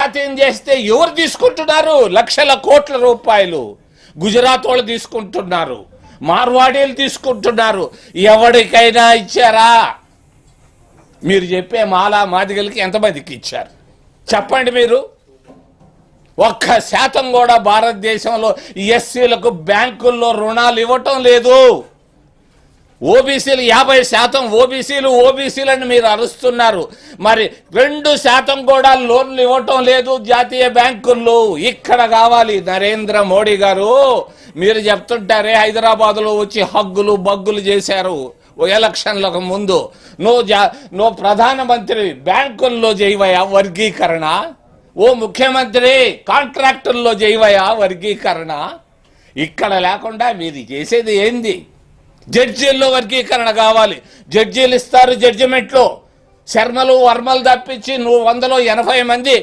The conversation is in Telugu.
జాతీయం చేస్తే ఎవరు తీసుకుంటున్నారు? లక్షల కోట్ల రూపాయలు గుజరాత్ వాళ్ళు తీసుకుంటున్నారు, మార్వాడీలు తీసుకుంటున్నారు. ఎవరికైనా ఇచ్చారా? మీరు చెప్పే మాలా మాదిగలకి ఎంతమందికి ఇచ్చారు చెప్పండి మీరు? 1% కూడా భారతదేశంలో ఎస్సీలకు బ్యాంకుల్లో రుణాలు ఇవ్వటం లేదు. ఓబీసీలు 50% ఓబీసీలను మీరు అరుస్తున్నారు. మరి 2% కూడా లోన్లు ఇవ్వటం లేదు జాతీయ బ్యాంకుల్లో. ఇక్కడ కావాలి నరేంద్ర మోడీ గారు. మీరు చెప్తుంటారే హైదరాబాద్లో వచ్చి హగ్గులు బగ్గులు చేశారు ఎలక్షన్లకు ముందు. నువ్వు ప్రధానమంత్రి, బ్యాంకుల్లో చేయవయా వర్గీకరణ? ఓ ముఖ్యమంత్రి, కాంట్రాక్టుల్లో చేయవయా వర్గీకరణ? ఇక్కడ లేకుండా మీరు చేసేది ఏంది? జడ్జీల్లో వర్గీకరణ కావాలి. జడ్జీలు ఇస్తారు జడ్జిమెంట్లో, శర్మలు వర్మలు తప్పించి నువ్వు 180 మంది